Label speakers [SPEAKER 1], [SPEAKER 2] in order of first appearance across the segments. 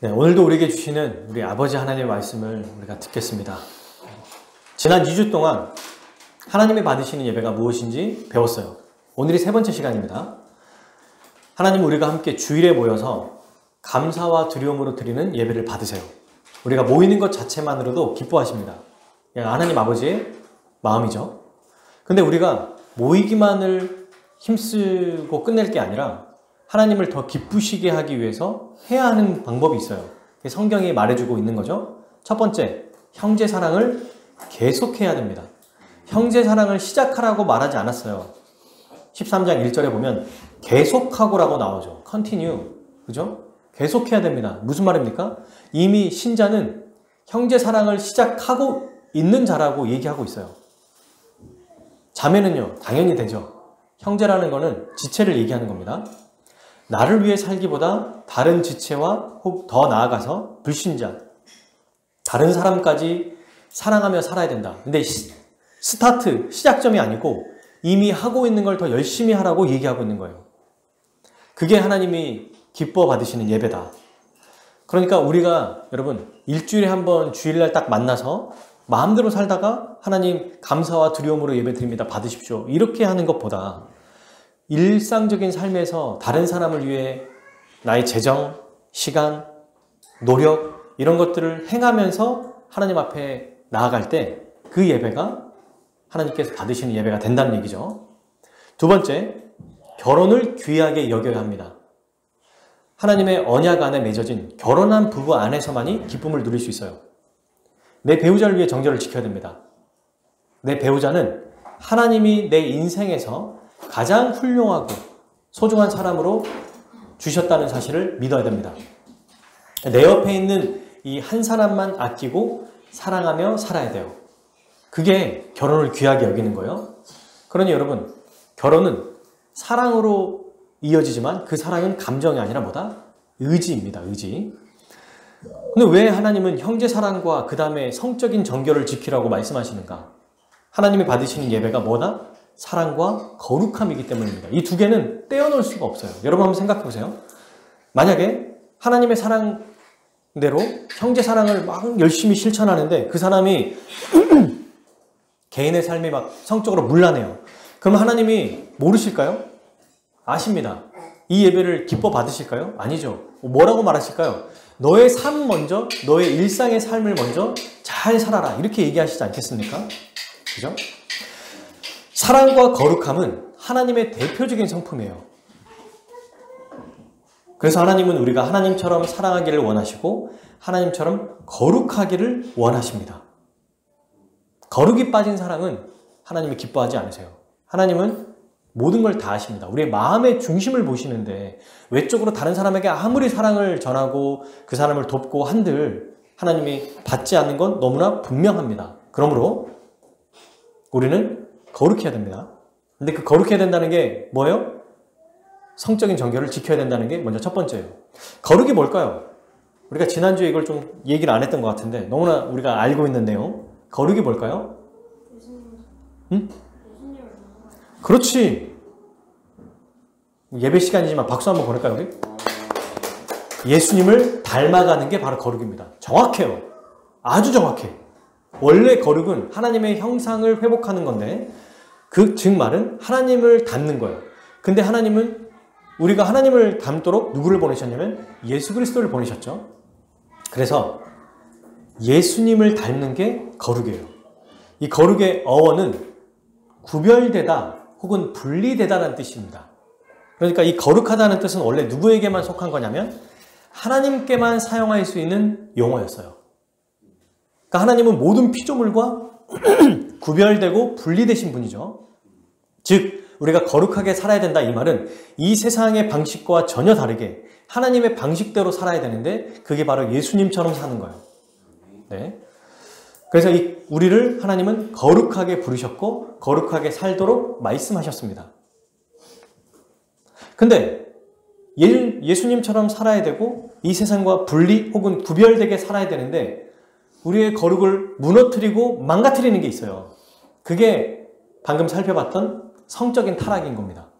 [SPEAKER 1] 네, 오늘도 우리에게 주시는 우리 아버지 하나님의 말씀을 우리가 듣겠습니다. 지난 2주 동안 하나님이 받으시는 예배가 무엇인지 배웠어요. 오늘이 세 번째 시간입니다. 하나님, 우리가 함께 주일에 모여서 감사와 두려움으로 드리는 예배를 받으세요. 우리가 모이는 것 자체만으로도 기뻐하십니다. 하나님 아버지의 마음이죠. 근데 우리가 모이기만을 힘쓰고 끝낼 게 아니라 하나님을 더 기쁘시게 하기 위해서 해야 하는 방법이 있어요. 성경이 말해주고 있는 거죠. 첫 번째, 형제 사랑을 계속해야 됩니다. 형제 사랑을 시작하라고 말하지 않았어요. 13장 1절에 보면 계속하고라고 나오죠. continue. 그죠? 계속해야 됩니다. 무슨 말입니까? 이미 신자는 형제 사랑을 시작하고 있는 자라고 얘기하고 있어요. 자매는요, 당연히 되죠. 형제라는 거는 지체를 얘기하는 겁니다. 나를 위해 살기보다 다른 지체와 혹 더 나아가서 불신자, 다른 사람까지 사랑하며 살아야 된다. 근데 스타트, 시작점이 아니고 이미 하고 있는 걸 더 열심히 하라고 얘기하고 있는 거예요. 그게 하나님이 기뻐 받으시는 예배다. 그러니까 우리가 여러분 일주일에 한 번 주일날 딱 만나서 마음대로 살다가 하나님 감사와 두려움으로 예배 드립니다. 받으십시오. 이렇게 하는 것보다 일상적인 삶에서 다른 사람을 위해 나의 재정, 시간, 노력 이런 것들을 행하면서 하나님 앞에 나아갈 때 그 예배가 하나님께서 받으시는 예배가 된다는 얘기죠. 두 번째, 결혼을 귀하게 여겨야 합니다. 하나님의 언약 안에 맺어진 결혼한 부부 안에서만이 기쁨을 누릴 수 있어요. 내 배우자를 위해 정절을 지켜야 됩니다. 내 배우자는 하나님이 내 인생에서 가장 훌륭하고 소중한 사람으로 주셨다는 사실을 믿어야 됩니다. 내 옆에 있는 이 한 사람만 아끼고 사랑하며 살아야 돼요. 그게 결혼을 귀하게 여기는 거예요. 그러니 여러분, 결혼은 사랑으로 이어지지만 그 사랑은 감정이 아니라 뭐다? 의지입니다. 의지. 근데 왜 하나님은 형제 사랑과 그 다음에 성적인 정결을 지키라고 말씀하시는가? 하나님이 받으시는 예배가 뭐다? 사랑과 거룩함이기 때문입니다. 이 두 개는 떼어놓을 수가 없어요. 여러분 한번 생각해 보세요. 만약에 하나님의 사랑대로 형제 사랑을 막 열심히 실천하는데 그 사람이 개인의 삶이 막 성적으로 문란해요. 그럼 하나님이 모르실까요? 아십니다. 이 예배를 기뻐 받으실까요? 아니죠. 뭐라고 말하실까요? 너의 삶 먼저, 너의 일상의 삶을 먼저 잘 살아라. 이렇게 얘기하시지 않겠습니까? 그죠? 사랑과 거룩함은 하나님의 대표적인 성품이에요. 그래서 하나님은 우리가 하나님처럼 사랑하기를 원하시고 하나님처럼 거룩하기를 원하십니다. 거룩이 빠진 사랑은 하나님이 기뻐하지 않으세요. 하나님은 모든 걸 다 아십니다. 우리의 마음의 중심을 보시는데 외적으로 다른 사람에게 아무리 사랑을 전하고 그 사람을 돕고 한들 하나님이 받지 않는 건 너무나 분명합니다. 그러므로 우리는 거룩해야 됩니다. 근데 그 거룩해야 된다는 게 뭐예요? 성적인 정결을 지켜야 된다는 게 먼저 첫 번째예요. 거룩이 뭘까요? 우리가 지난주에 이걸 좀 얘기를 안 했던 것 같은데 너무나 우리가 알고 있는 내용. 거룩이 뭘까요? 응? 그렇지. 예배 시간이지만 박수 한번 보낼까요, 우리? 예수님을 닮아가는 게 바로 거룩입니다. 정확해요. 아주 정확해. 원래 거룩은 하나님의 형상을 회복하는 건데 즉 말은 하나님을 닮는 거예요. 근데 하나님은 우리가 하나님을 닮도록 누구를 보내셨냐면 예수 그리스도를 보내셨죠. 그래서 예수님을 닮는 게 거룩이에요. 이 거룩의 어원은 구별되다 혹은 분리되다는 뜻입니다. 그러니까 이 거룩하다는 뜻은 원래 누구에게만 속한 거냐면 하나님께만 사용할 수 있는 용어였어요. 그러니까 하나님은 모든 피조물과 구별되고 분리되신 분이죠. 즉 우리가 거룩하게 살아야 된다 이 말은 이 세상의 방식과 전혀 다르게 하나님의 방식대로 살아야 되는데 그게 바로 예수님처럼 사는 거예요. 네. 그래서 우리를 하나님은 거룩하게 부르셨고 거룩하게 살도록 말씀하셨습니다. 근데 예수님처럼 살아야 되고 이 세상과 분리 혹은 구별되게 살아야 되는데 우리의 거룩을 무너뜨리고 망가뜨리는 게 있어요. 그게 방금 살펴봤던 성적인 타락인 겁니다.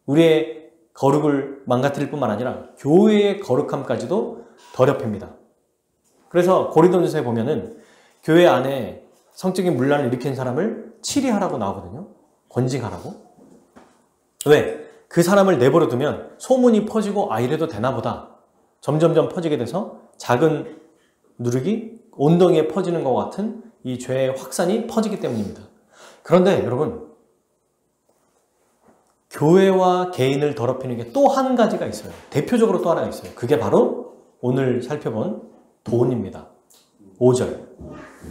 [SPEAKER 1] 우리의 거룩을 망가뜨릴 뿐만 아니라 교회의 거룩함까지도 더럽힙니다. 그래서 고린도전서에 보면은 교회 안에 성적인 문란을 일으킨 사람을 치리하라고 나오거든요. 권징하라고. 왜? 그 사람을 내버려 두면 소문이 퍼지고 아 이래도 되나 보다. 점점점 퍼지게 돼서 작은 누룩이 온덩이에 퍼지는 것 같은 이 죄의 확산이 퍼지기 때문입니다. 그런데 여러분, 교회와 개인을 더럽히는 게 또 한 가지가 있어요. 대표적으로 또 하나가 있어요. 그게 바로 오늘 살펴본 돈입니다. 5절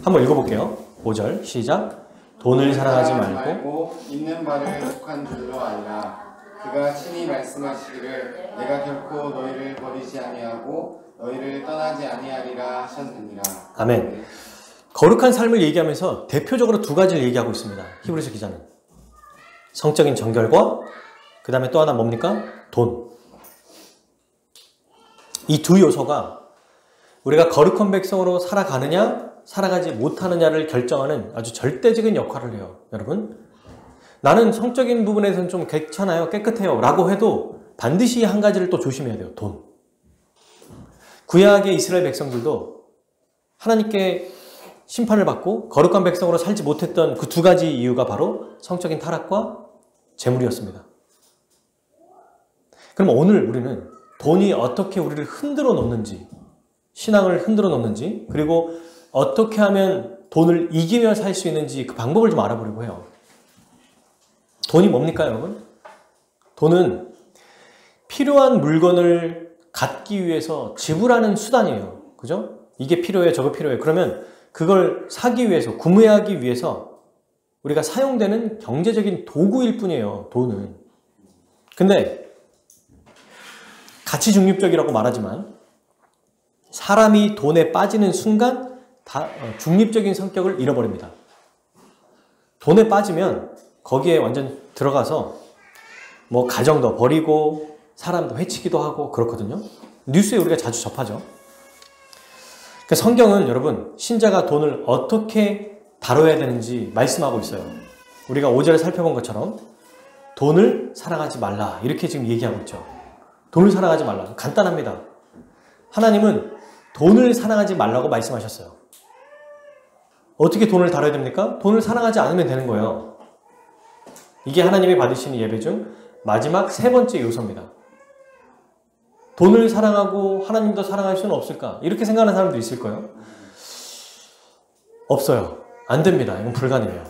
[SPEAKER 1] 한번 읽어볼게요. 5절 시작. 돈을 사랑하지 말고
[SPEAKER 2] 있는 바를 속한 줄로 아니라 그가 친히 말씀하시기를 내가 결코 너희를 버리지 아니하고 너희를 떠나지 아니하리라 하셨느니라.
[SPEAKER 1] 아멘. 거룩한 삶을 얘기하면서 대표적으로 두 가지를 얘기하고 있습니다. 히브리서 기자는. 성적인 정결과 그 다음에 또 하나 뭡니까? 돈. 이 두 요소가 우리가 거룩한 백성으로 살아가느냐 살아가지 못하느냐를 결정하는 아주 절대적인 역할을 해요. 여러분, 나는 성적인 부분에서는 좀 괜찮아요, 깨끗해요 라고 해도 반드시 한 가지를 또 조심해야 돼요. 돈. 구약의 이스라엘 백성들도 하나님께 심판을 받고 거룩한 백성으로 살지 못했던 그 두 가지 이유가 바로 성적인 타락과 재물이었습니다. 그럼 오늘 우리는 돈이 어떻게 우리를 흔들어 놓는지, 신앙을 흔들어 놓는지, 그리고 어떻게 하면 돈을 이기며 살 수 있는지 그 방법을 좀 알아보려고 해요. 돈이 뭡니까, 여러분? 돈은 필요한 물건을 갖기 위해서 지불하는 수단이에요. 그죠? 이게 필요해, 저거 필요해. 그러면 그걸 사기 위해서, 구매하기 위해서 우리가 사용되는 경제적인 도구일 뿐이에요, 돈은. 근데 가치 중립적이라고 말하지만 사람이 돈에 빠지는 순간 다 중립적인 성격을 잃어버립니다. 돈에 빠지면 거기에 완전 들어가서 뭐 가정도 버리고 사람도 해치기도 하고 그렇거든요. 뉴스에 우리가 자주 접하죠. 그러니까 성경은 여러분, 신자가 돈을 어떻게 다뤄야 되는지 말씀하고 있어요. 우리가 5절에 살펴본 것처럼 돈을 사랑하지 말라 이렇게 지금 얘기하고 있죠. 돈을 사랑하지 말라. 간단합니다. 하나님은 돈을 사랑하지 말라고 말씀하셨어요. 어떻게 돈을 다뤄야 됩니까? 돈을 사랑하지 않으면 되는 거예요. 이게 하나님이 받으시는 예배 중 마지막 세 번째 요소입니다. 돈을 사랑하고 하나님도 사랑할 수는 없을까? 이렇게 생각하는 사람도 있을 거예요. 없어요. 안 됩니다. 이건 불가능해요.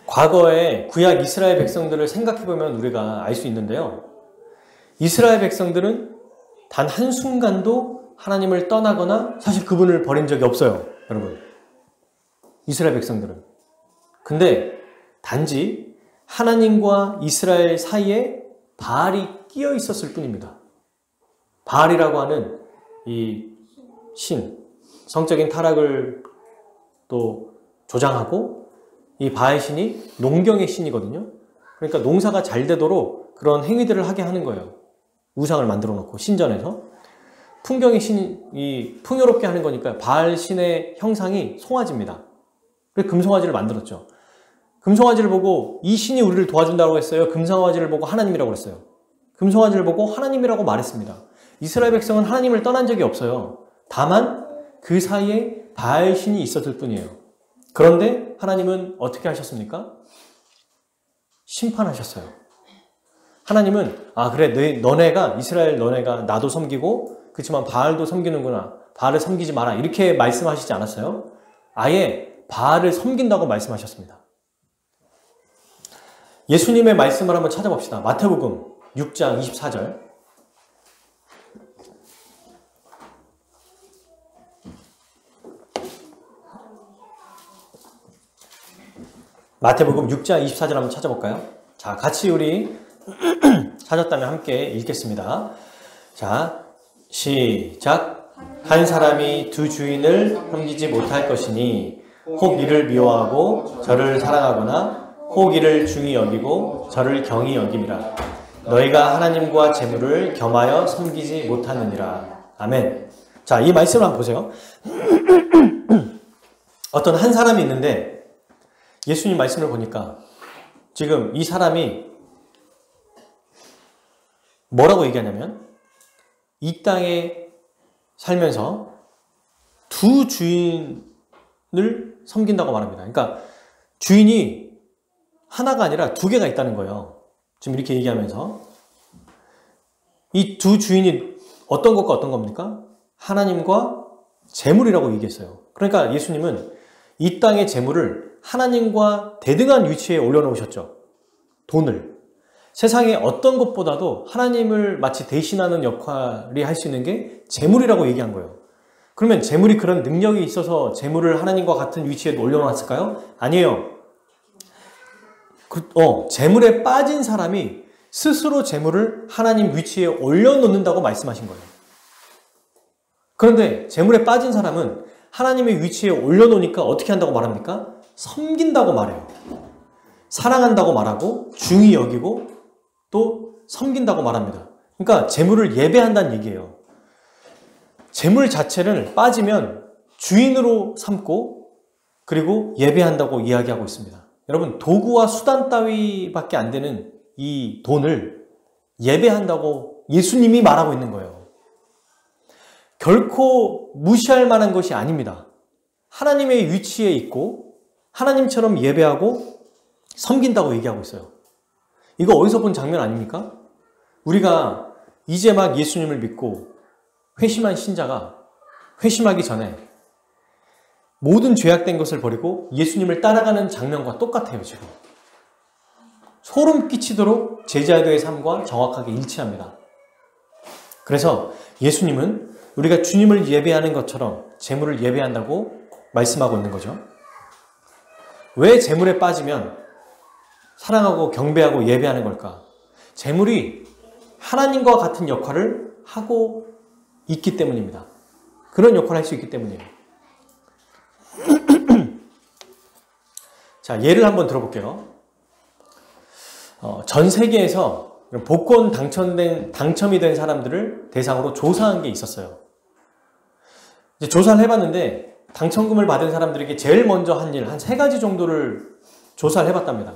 [SPEAKER 1] 과거에 구약 이스라엘 백성들을 생각해보면 우리가 알 수 있는데요. 이스라엘 백성들은 단 한순간도 하나님을 떠나거나 사실 그분을 버린 적이 없어요. 여러분, 이스라엘 백성들은. 근데 단지 하나님과 이스라엘 사이에 바알이 끼어 있었을 뿐입니다. 바알이라고 하는 이 신, 성적인 타락을 또 조장하고, 이 바알 신이 농경의 신이거든요. 그러니까 농사가 잘 되도록 그런 행위들을 하게 하는 거예요. 우상을 만들어 놓고 신전에서 풍경의 신이 풍요롭게 하는 거니까 바알 신의 형상이 송아지입니다. 그래서 금송아지를 만들었죠. 금송아지를 보고 이 신이 우리를 도와준다고 했어요? 금송아지를 보고 하나님이라고 했어요? 금송아지를 보고 하나님이라고 말했습니다. 이스라엘 백성은 하나님을 떠난 적이 없어요. 다만 그 사이에 바알 신이 있었을 뿐이에요. 그런데 하나님은 어떻게 하셨습니까? 심판하셨어요. 하나님은 그래, 너네가, 이스라엘 너네가 나도 섬기고 그렇지만 바알도 섬기는구나, 바알을 섬기지 마라 이렇게 말씀하시지 않았어요? 아예 바알을 섬긴다고 말씀하셨습니다. 예수님의 말씀을 한번 찾아봅시다. 마태복음 6장 24절. 마태복음 6장 24절 한번 찾아볼까요? 자, 같이 우리 찾았다면 함께 읽겠습니다. 자, 시작. 한 사람이 두 주인을 섬기지 못할 것이니 혹 이를 미워하고 저를 사랑하거나 혹 이를 중히 여기고 저를 경히 여김이라. 너희가 하나님과 재물을 겸하여 섬기지 못하느니라. 아멘. 자, 이 말씀을 한번 보세요. 어떤 한 사람이 있는데 예수님 말씀을 보니까 지금 이 사람이 뭐라고 얘기하냐면 이 땅에 살면서 두 주인을 섬긴다고 말합니다. 그러니까 주인이 하나가 아니라 두 개가 있다는 거예요. 지금 이렇게 얘기하면서 이 두 주인이 어떤 것과 어떤 겁니까? 하나님과 재물이라고 얘기했어요. 그러니까 예수님은 이 땅의 재물을 하나님과 대등한 위치에 올려놓으셨죠. 돈을. 세상의 어떤 것보다도 하나님을 마치 대신하는 역할이 할 수 있는 게 재물이라고 얘기한 거예요. 그러면 재물이 그런 능력이 있어서 재물을 하나님과 같은 위치에 올려놨을까요? 아니에요. 재물에 빠진 사람이 스스로 재물을 하나님 위치에 올려놓는다고 말씀하신 거예요. 그런데 재물에 빠진 사람은 하나님의 위치에 올려놓으니까 어떻게 한다고 말합니까? 섬긴다고 말해요. 사랑한다고 말하고 중히 여기고 또 섬긴다고 말합니다. 그러니까 재물을 예배한다는 얘기예요. 재물 자체를 빠지면 주인으로 삼고 그리고 예배한다고 이야기하고 있습니다. 여러분, 도구와 수단 따위밖에 안 되는 이 돈을 예배한다고 예수님이 말하고 있는 거예요. 결코 무시할 만한 것이 아닙니다. 하나님의 위치에 있고 하나님처럼 예배하고 섬긴다고 얘기하고 있어요. 이거 어디서 본 장면 아닙니까? 우리가 이제 막 예수님을 믿고 회심한 신자가 회심하기 전에 모든 죄악된 것을 버리고 예수님을 따라가는 장면과 똑같아요, 지금. 소름 끼치도록 제자도의 삶과 정확하게 일치합니다. 그래서 예수님은 우리가 주님을 예배하는 것처럼 재물을 예배한다고 말씀하고 있는 거죠. 왜 재물에 빠지면 사랑하고 경배하고 예배하는 걸까? 재물이 하나님과 같은 역할을 하고 있기 때문입니다. 그런 역할을 할 수 있기 때문이에요. 자, 예를 한번 들어볼게요. 전 세계에서 복권 당첨이 된 사람들을 대상으로 조사한 게 있었어요. 이제 조사를 해봤는데 당첨금을 받은 사람들에게 제일 먼저 한 일, 한 3가지 정도를 조사를 해봤답니다.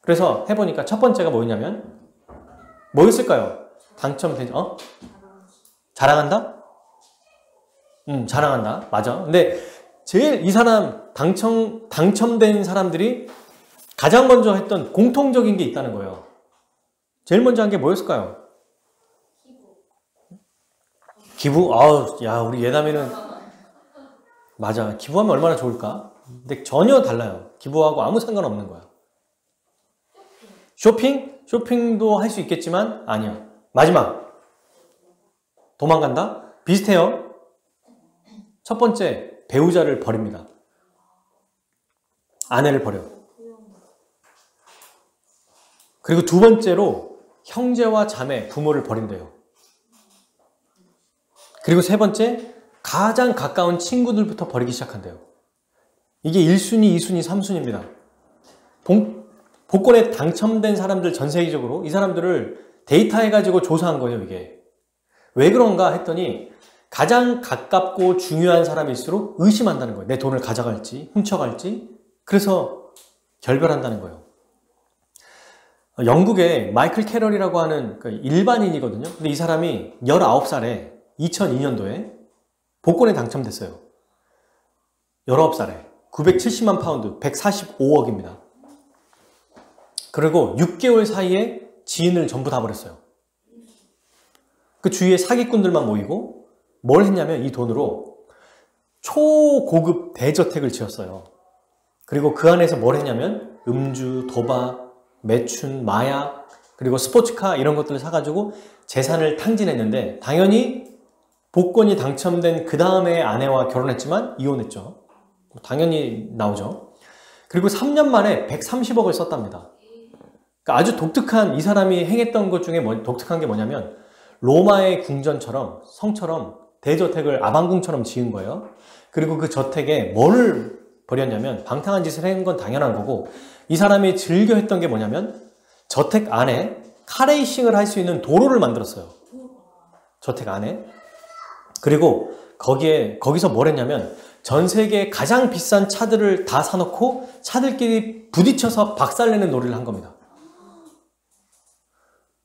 [SPEAKER 1] 그래서 해보니까 첫 번째가 뭐였냐면 뭐였을까요? 자랑한다? 자랑한다. 맞아. 근데 제일 이 사람 당첨된 사람들이 가장 먼저 했던 공통적인 게 있다는 거예요. 제일 먼저 한 게 뭐였을까요? 기부? 야, 우리 예담이는 맞아. 기부하면 얼마나 좋을까? 근데 전혀 달라요. 기부하고 아무 상관없는 거야. 쇼핑? 쇼핑도 할 수 있겠지만 아니야. 마지막. 도망간다? 비슷해요. 첫 번째, 배우자를 버립니다. 아내를 버려. 그리고 두 번째로 형제와 자매, 부모를 버린대요. 그리고 세 번째, 가장 가까운 친구들부터 버리기 시작한대요. 이게 1순위, 2순위, 3순위입니다. 복권에 당첨된 사람들 전 세계적으로 이 사람들을 데이터해가지고 조사한 거예요, 이게. 왜 그런가 했더니 가장 가깝고 중요한 사람일수록 의심한다는 거예요. 내 돈을 가져갈지, 훔쳐갈지. 그래서 결별한다는 거예요. 영국의 마이클 캐럴이라고 하는 일반인이거든요. 근데 이 사람이 19살에 2002년도에 복권에 당첨됐어요. 19살에 970만 파운드, 145억입니다. 그리고 6개월 사이에 지인을 전부 다 버렸어요. 그 주위에 사기꾼들만 모이고 뭘 했냐면 이 돈으로 초고급 대저택을 지었어요. 그리고 그 안에서 뭘 했냐면 음주, 도박, 매춘, 마약, 그리고 스포츠카 이런 것들을 사가지고 재산을 탕진했는데 당연히 복권이 당첨된 그 다음에 아내와 결혼했지만 이혼했죠. 당연히 나오죠. 그리고 3년 만에 130억을 썼답니다. 그러니까 아주 독특한 이 사람이 행했던 것 중에 독특한 게 뭐냐면 로마의 궁전처럼 성처럼 대저택을 아방궁처럼 지은 거예요. 그리고 그 저택에 뭐를 버렸냐면 방탕한 짓을 한 건 당연한 거고 이 사람이 즐겨 했던 게 뭐냐면 저택 안에 카레이싱을 할 수 있는 도로를 만들었어요. 저택 안에. 그리고 거기서 뭘 했냐면 전 세계 가장 비싼 차들을 다 사놓고 차들끼리 부딪혀서 박살내는 놀이를 한 겁니다.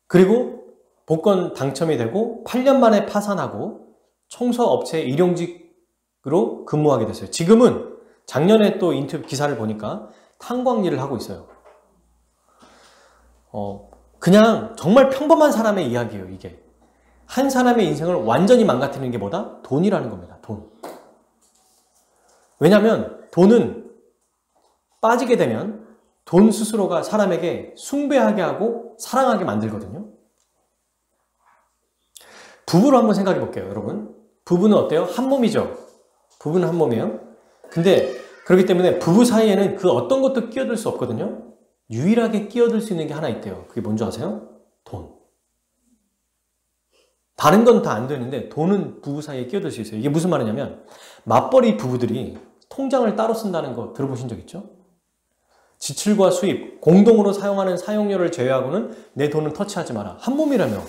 [SPEAKER 1] 그리고 복권 당첨이 되고 8년 만에 파산하고 청소업체 일용직으로 근무하게 됐어요. 지금은 작년에 또 인터뷰 기사를 보니까 탄광 일을 하고 있어요. 그냥 정말 평범한 사람의 이야기예요, 이게. 한 사람의 인생을 완전히 망가뜨리는 게 뭐다? 돈이라는 겁니다, 돈. 왜냐하면 돈은 빠지게 되면 돈 스스로가 사람에게 숭배하게 하고 사랑하게 만들거든요. 부부로 한번 생각해 볼게요, 여러분. 부부는 어때요? 한 몸이죠. 부부는 한 몸이에요. 근데 그렇기 때문에 부부 사이에는 그 어떤 것도 끼어들 수 없거든요. 유일하게 끼어들 수 있는 게 하나 있대요. 그게 뭔지 아세요? 돈. 다른 건 다 안 되는데 돈은 부부 사이에 끼어들 수 있어요. 이게 무슨 말이냐면 맞벌이 부부들이 통장을 따로 쓴다는 거 들어보신 적 있죠? 지출과 수입, 공동으로 사용하는 사용료를 제외하고는 내 돈은 터치하지 마라. 한 몸이라며.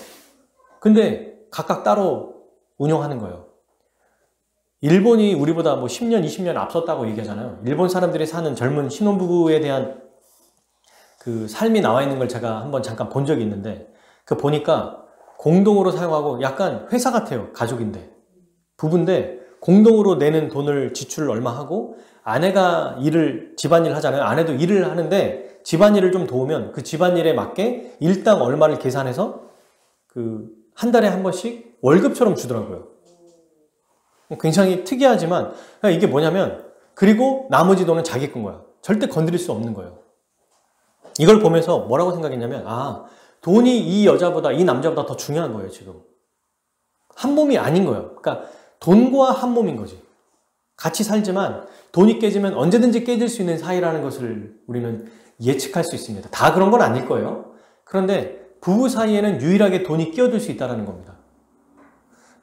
[SPEAKER 1] 근데 각각 따로 운영하는 거예요. 일본이 우리보다 뭐 10년, 20년 앞섰다고 얘기하잖아요. 일본 사람들이 사는 젊은 신혼부부에 대한 그 삶이 나와 있는 걸 제가 한번 잠깐 본 적이 있는데 그 보니까 공동으로 사용하고 약간 회사 같아요. 가족인데. 부부인데 공동으로 내는 돈을 지출을 얼마 하고 아내가 집안일 하잖아요. 아내도 일을 하는데 집안일을 좀 도우면 그 집안일에 맞게 일당 얼마를 계산해서 한 달에 한 번씩 월급처럼 주더라고요. 굉장히 특이하지만 이게 뭐냐면 그리고 나머지 돈은 자기 건 거야. 절대 건드릴 수 없는 거예요. 이걸 보면서 뭐라고 생각했냐면 돈이 이 여자보다 이 남자보다 더 중요한 거예요. 지금 한 몸이 아닌 거예요. 그러니까 돈과 한 몸인 거지. 같이 살지만 돈이 깨지면 언제든지 깨질 수 있는 사이라는 것을 우리는 예측할 수 있습니다. 다 그런 건 아닐 거예요. 그런데 부부 사이에는 유일하게 돈이 끼어들 수 있다는 겁니다.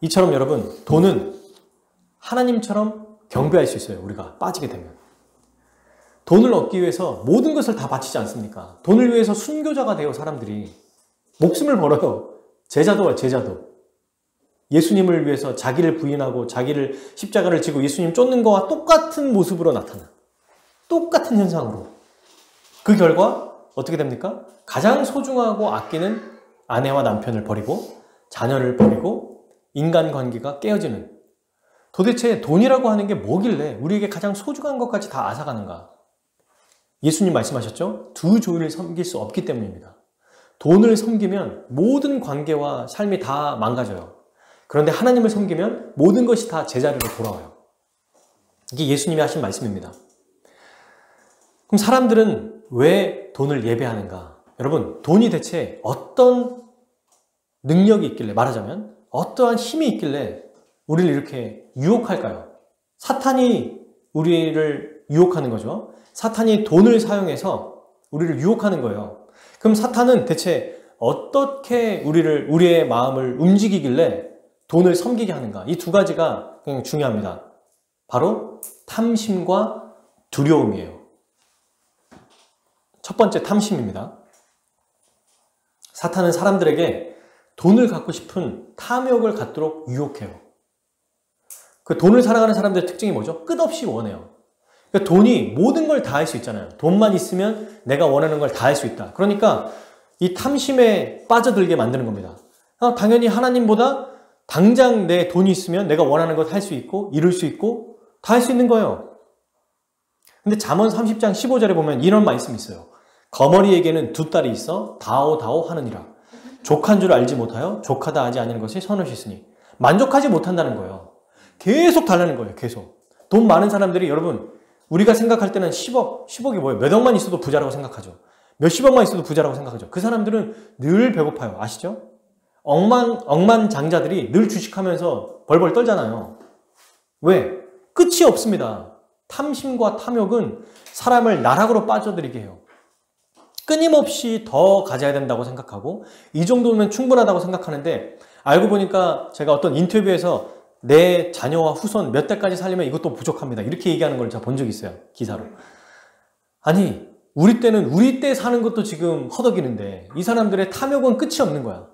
[SPEAKER 1] 이처럼 여러분, 돈은 하나님처럼 경배할 수 있어요. 우리가 빠지게 되면. 돈을 얻기 위해서 모든 것을 다 바치지 않습니까? 돈을 위해서 순교자가 돼요, 사람들이. 목숨을 걸어요. 제자도. 예수님을 위해서 자기를 부인하고 자기를 십자가를 지고 예수님 쫓는 거와 똑같은 모습으로 나타나. 똑같은 현상으로. 그 결과 어떻게 됩니까? 가장 소중하고 아끼는 아내와 남편을 버리고 자녀를 버리고 인간관계가 깨어지는. 도대체 돈이라고 하는 게 뭐길래 우리에게 가장 소중한 것까지 다 앗아가는가? 예수님 말씀하셨죠? 두 주인을 섬길 수 없기 때문입니다. 돈을 섬기면 모든 관계와 삶이 다 망가져요. 그런데 하나님을 섬기면 모든 것이 다 제자리로 돌아와요. 이게 예수님이 하신 말씀입니다. 그럼 사람들은 왜 돈을 예배하는가? 여러분, 돈이 대체 어떤 능력이 있길래, 말하자면 어떠한 힘이 있길래 우리를 이렇게 유혹할까요? 사탄이 우리를 유혹하는 거죠. 사탄이 돈을 사용해서 우리를 유혹하는 거예요. 그럼 사탄은 대체 어떻게 우리의 마음을 움직이길래 돈을 섬기게 하는가? 이 두 가지가 굉장히 중요합니다. 바로 탐심과 두려움이에요. 첫 번째 탐심입니다. 사탄은 사람들에게 돈을 갖고 싶은 탐욕을 갖도록 유혹해요. 그 돈을 사랑하는 사람들의 특징이 뭐죠? 끝없이 원해요. 그러니까 돈이 모든 걸 다 할 수 있잖아요. 돈만 있으면 내가 원하는 걸 다 할 수 있다. 그러니까 이 탐심에 빠져들게 만드는 겁니다. 당연히 하나님보다 당장 내 돈이 있으면 내가 원하는 것 할 수 있고 이룰 수 있고 다 할 수 있는 거예요. 근데 잠언 30장 15절에 보면 이런 말씀이 있어요. 거머리에게는 두 딸이 있어 다오다오 하느니라. 족한 줄 알지 못하여 족하다 하지 않는 것이 선옷이 있으니. 만족하지 못한다는 거예요. 계속 달라는 거예요. 계속. 돈 많은 사람들이 여러분 우리가 생각할 때는 10억이 뭐예요? 몇 억만 있어도 부자라고 생각하죠. 몇십억만 있어도 부자라고 생각하죠. 그 사람들은 늘 배고파요. 아시죠? 억만장자들이 늘 주식하면서 벌벌 떨잖아요. 왜? 끝이 없습니다. 탐심과 탐욕은 사람을 나락으로 빠져들이게 해요. 끊임없이 더 가져야 된다고 생각하고 이 정도면 충분하다고 생각하는데 알고 보니까 제가 어떤 인터뷰에서 내 자녀와 후손 몇 대까지 살리면 이것도 부족합니다. 이렇게 얘기하는 걸 제가 본 적이 있어요. 기사로. 아니 우리 때는 우리 때 사는 것도 지금 허덕이는데 이 사람들의 탐욕은 끝이 없는 거야.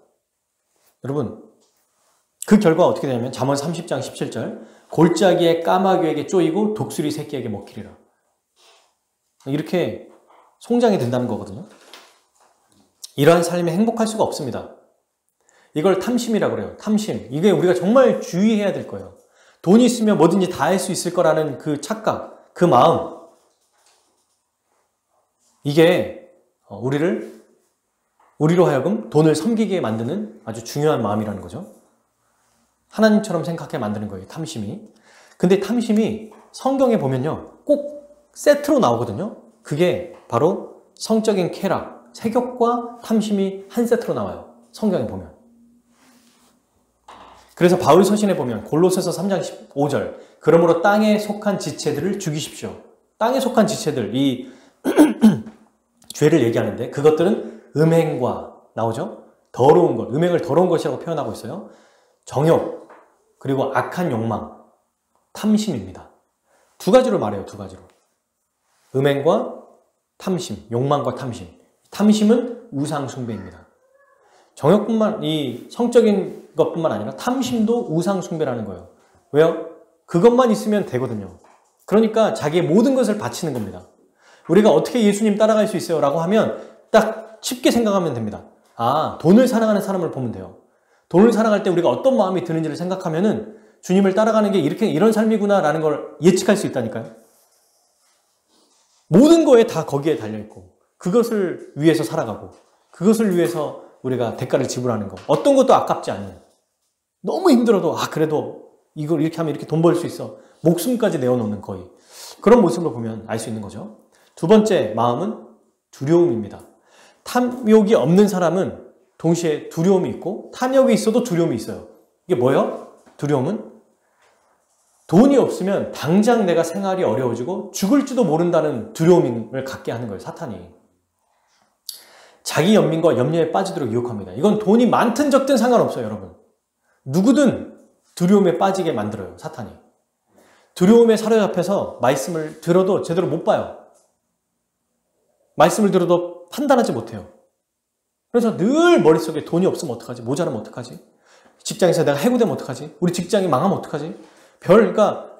[SPEAKER 1] 여러분 그 결과 어떻게 되냐면 잠언 30장 17절 골짜기에 까마귀에게 쪼이고 독수리 새끼에게 먹히리라. 이렇게 송장이 된다는 거거든요. 이러한 삶이 행복할 수가 없습니다. 이걸 탐심이라고 그래요. 탐심. 이게 우리가 정말 주의해야 될 거예요. 돈이 있으면 뭐든지 다 할 수 있을 거라는 그 착각, 그 마음. 이게 우리로 하여금 돈을 섬기게 만드는 아주 중요한 마음이라는 거죠. 하나님처럼 생각하게 만드는 거예요, 탐심이. 근데 탐심이 성경에 보면요, 꼭 세트로 나오거든요. 그게 바로 성적인 쾌락, 세욕과 탐심이 한 세트로 나와요. 성경에 보면. 그래서 바울 서신에 보면 골로새서 3장 15절, 그러므로 땅에 속한 지체들을 죽이십시오. 땅에 속한 지체들, 이 죄를 얘기하는데 그것들은 음행과 나오죠? 더러운 것, 음행을 더러운 것이라고 표현하고 있어요. 정욕, 그리고 악한 욕망, 탐심입니다. 두 가지로 말해요, 두 가지로. 음행과 탐심, 욕망과 탐심. 탐심은 우상 숭배입니다. 정욕뿐만, 이 성적인 것뿐만 아니라 탐심도 우상 숭배라는 거예요. 왜요? 그것만 있으면 되거든요. 그러니까 자기의 모든 것을 바치는 겁니다. 우리가 어떻게 예수님 따라갈 수 있어요? 라고 하면 딱 쉽게 생각하면 됩니다. 아, 돈을 사랑하는 사람을 보면 돼요. 돈을 사랑할 때 우리가 어떤 마음이 드는지를 생각하면은 주님을 따라가는 게 이런 삶이구나 라는 걸 예측할 수 있다니까요. 모든 거에 다 거기에 달려있고 그것을 위해서 살아가고 그것을 위해서 우리가 대가를 지불하는 거. 어떤 것도 아깝지 않은. 너무 힘들어도 그래도 이걸 이렇게 하면 이렇게 돈 벌 수 있어. 목숨까지 내어놓는 거의. 그런 모습을 보면 알 수 있는 거죠. 두 번째 마음은 두려움입니다. 탐욕이 없는 사람은 동시에 두려움이 있고 탐욕이 있어도 두려움이 있어요. 이게 뭐예요? 두려움은 돈이 없으면 당장 내가 생활이 어려워지고 죽을지도 모른다는 두려움을 갖게 하는 거예요. 사탄이. 자기 연민과 염려에 빠지도록 유혹합니다. 이건 돈이 많든 적든 상관없어요. 여러분. 누구든 두려움에 빠지게 만들어요. 사탄이. 두려움에 사로잡혀서 말씀을 들어도 제대로 못 봐요. 말씀을 들어도 판단하지 못해요. 그래서 늘 머릿속에 돈이 없으면 어떡하지? 모자라면 어떡하지? 직장에서 내가 해고되면 어떡하지? 우리 직장이 망하면 어떡하지? 그러니까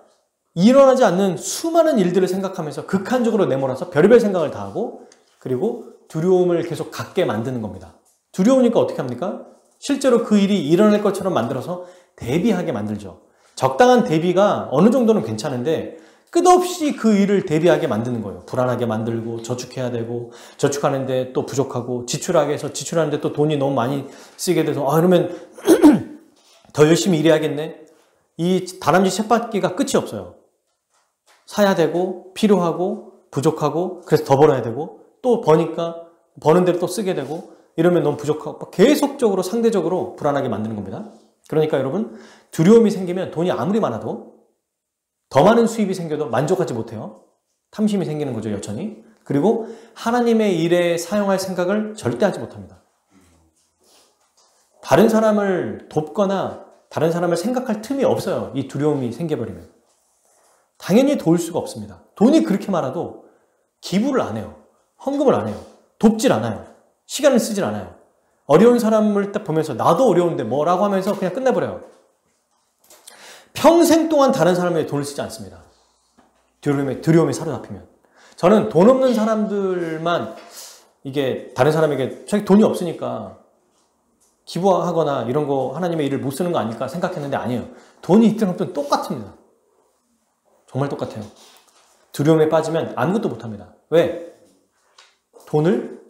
[SPEAKER 1] 일어나지 않는 수많은 일들을 생각하면서 극한적으로 내몰아서 별의별 생각을 다 하고 그리고 두려움을 계속 갖게 만드는 겁니다. 두려우니까 어떻게 합니까? 실제로 그 일이 일어날 것처럼 만들어서 대비하게 만들죠. 적당한 대비가 어느 정도는 괜찮은데 끝없이 그 일을 대비하게 만드는 거예요. 불안하게 만들고 저축해야 되고 저축하는데 또 부족하고 지출하게 해서 지출하는데 또 돈이 너무 많이 쓰게 돼서 그러면 더 열심히 일해야겠네. 이 다람쥐 쳇바퀴가 끝이 없어요. 사야 되고 필요하고 부족하고 그래서 더 벌어야 되고 또 버니까 버는 대로 또 쓰게 되고 이러면 너무 부족하고 계속적으로 상대적으로 불안하게 만드는 겁니다. 그러니까 여러분 두려움이 생기면 돈이 아무리 많아도 더 많은 수입이 생겨도 만족하지 못해요. 탐심이 생기는 거죠, 여전히. 그리고 하나님의 일에 사용할 생각을 절대 하지 못합니다. 다른 사람을 돕거나 다른 사람을 생각할 틈이 없어요. 이 두려움이 생겨버리면. 당연히 도울 수가 없습니다. 돈이 그렇게 많아도 기부를 안 해요. 헌금을 안 해요. 돕질 않아요. 시간을 쓰질 않아요. 어려운 사람을 딱 보면서 나도 어려운데 뭐라고 하면서 그냥 끝내버려요. 평생 동안 다른 사람에게 돈을 쓰지 않습니다. 두려움에 사로잡히면. 저는 돈 없는 사람들만 이게 다른 사람에게 자기 돈이 없으니까 기부하거나 이런 거 하나님의 일을 못 쓰는 거 아닐까 생각했는데 아니에요. 돈이 있든 없든 똑같습니다. 정말 똑같아요. 두려움에 빠지면 아무것도 못합니다. 왜? 돈을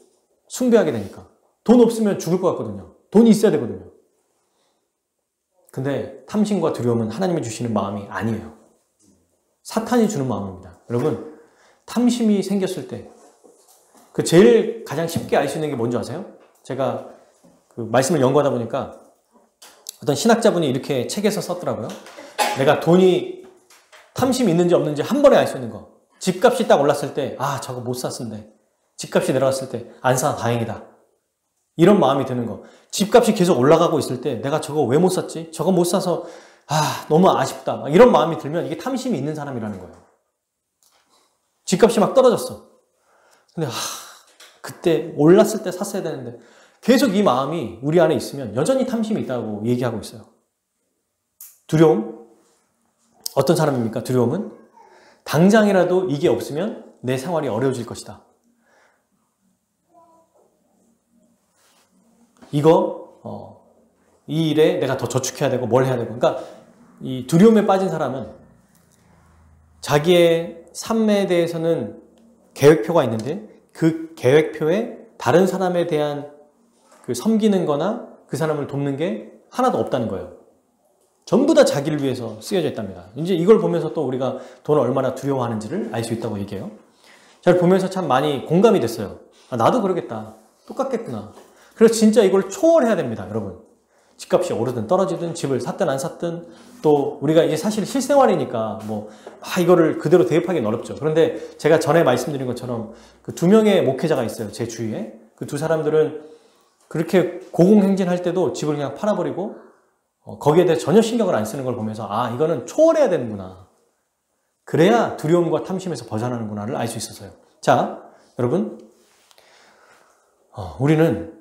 [SPEAKER 1] 숭배하게 되니까. 돈 없으면 죽을 것 같거든요. 돈이 있어야 되거든요. 근데 탐심과 두려움은 하나님이 주시는 마음이 아니에요. 사탄이 주는 마음입니다. 여러분, 탐심이 생겼을 때 그 제일 가장 쉽게 알 수 있는 게 뭔지 아세요? 제가 그 말씀을 연구하다 보니까 어떤 신학자분이 이렇게 책에서 썼더라고요. 내가 돈이 탐심이 있는지 없는지 한 번에 알 수 있는 거. 집값이 딱 올랐을 때 저거 못 샀는데 집값이 내려갔을 때 안 사 다행이다. 이런 마음이 드는 거. 집값이 계속 올라가고 있을 때 내가 저거 왜 못 샀지? 저거 못 사서 너무 아쉽다. 이런 마음이 들면 이게 탐심이 있는 사람이라는 거예요. 집값이 막 떨어졌어. 근데 그때 올랐을 때 샀어야 되는데 계속 이 마음이 우리 안에 있으면 여전히 탐심이 있다고 얘기하고 있어요. 두려움? 어떤 사람입니까? 두려움은 당장이라도 이게 없으면 내 생활이 어려워질 것이다. 이거 이 일에 내가 더 저축해야 되고 뭘 해야 되고. 그러니까 이 두려움에 빠진 사람은 자기의 삶에 대해서는 계획표가 있는데 그 계획표에 다른 사람에 대한 그 섬기는 거나 그 사람을 돕는 게 하나도 없다는 거예요. 전부 다 자기를 위해서 쓰여져 있답니다. 이제 이걸 보면서 또 우리가 돈을 얼마나 두려워하는지를 알 수 있다고 얘기해요. 잘 보면서 참 많이 공감이 됐어요. 아, 나도 그러겠다. 똑같겠구나. 그래서 진짜 이걸 초월해야 됩니다, 여러분. 집값이 오르든 떨어지든 집을 샀든 안 샀든 또 우리가 이게 사실 실생활이니까 뭐 이거를 그대로 대입하기는 어렵죠. 그런데 제가 전에 말씀드린 것처럼 그 2명의 목회자가 있어요, 제 주위에. 그 두 사람들은 그렇게 고공행진할 때도 집을 그냥 팔아버리고 거기에 대해 전혀 신경을 안 쓰는 걸 보면서 아, 이거는 초월해야 되는구나. 그래야 두려움과 탐심에서 벗어나는구나를 알 수 있었어요. 자, 여러분, 우리는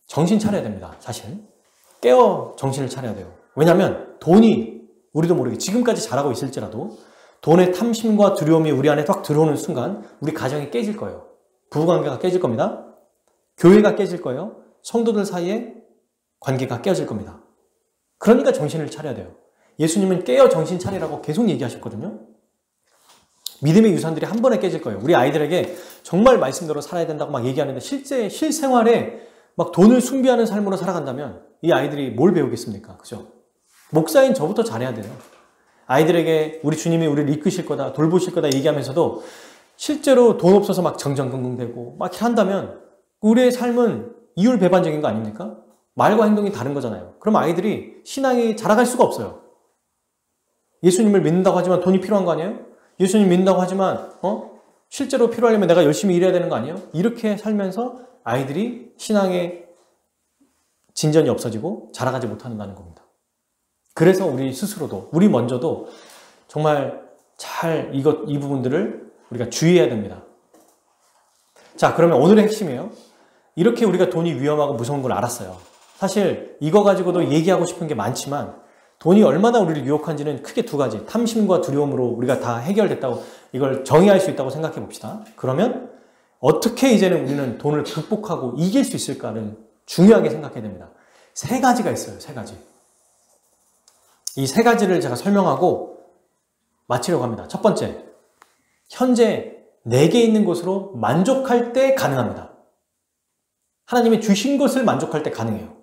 [SPEAKER 1] 정신 차려야 됩니다. 사실 깨어 정신을 차려야 돼요. 왜냐하면 돈이 우리도 모르게 지금까지 잘하고 있을지라도 돈의 탐심과 두려움이 우리 안에 딱 들어오는 순간 우리 가정이 깨질 거예요. 부부관계가 깨질 겁니다. 교회가 깨질 거예요. 성도들 사이에 관계가 깨어질 겁니다. 그러니까 정신을 차려야 돼요. 예수님은 깨어 정신 차리라고 계속 얘기하셨거든요. 믿음의 유산들이 한 번에 깨질 거예요. 우리 아이들에게 정말 말씀대로 살아야 된다고 막 얘기하는데 실제 실생활에 막 돈을 숭배하는 삶으로 살아간다면 이 아이들이 뭘 배우겠습니까? 그죠? 목사인 저부터 잘해야 돼요. 아이들에게 우리 주님이 우리를 이끄실 거다, 돌보실 거다 얘기하면서도 실제로 돈 없어서 막 정정긍긍대고 막 이렇게 한다면 우리의 삶은 이율배반적인 거 아닙니까? 말과 행동이 다른 거잖아요. 그럼 아이들이 신앙이 자라갈 수가 없어요. 예수님을 믿는다고 하지만 돈이 필요한 거 아니에요? 예수님 믿는다고 하지만 실제로 필요하려면 내가 열심히 일해야 되는 거 아니에요? 이렇게 살면서 아이들이 신앙의 진전이 없어지고 자라가지 못한다는 겁니다. 그래서 우리 스스로도, 우리 먼저도 정말 잘 이 부분들을 우리가 주의해야 됩니다. 자, 그러면 오늘의 핵심이에요. 이렇게 우리가 돈이 위험하고 무서운 걸 알았어요. 사실 이거 가지고도 얘기하고 싶은 게 많지만 돈이 얼마나 우리를 유혹한지는 크게 두 가지, 탐심과 두려움으로 우리가 다 해결됐다고 이걸 정의할 수 있다고 생각해 봅시다. 그러면 어떻게 이제는 우리는 돈을 극복하고 이길 수 있을까를 중요하게 생각해야 됩니다. 세 가지가 있어요. 세 가지. 이 세 가지를 제가 설명하고 마치려고 합니다. 첫 번째, 현재 내게 있는 것으로 만족할 때 가능합니다. 하나님이 주신 것을 만족할 때 가능해요.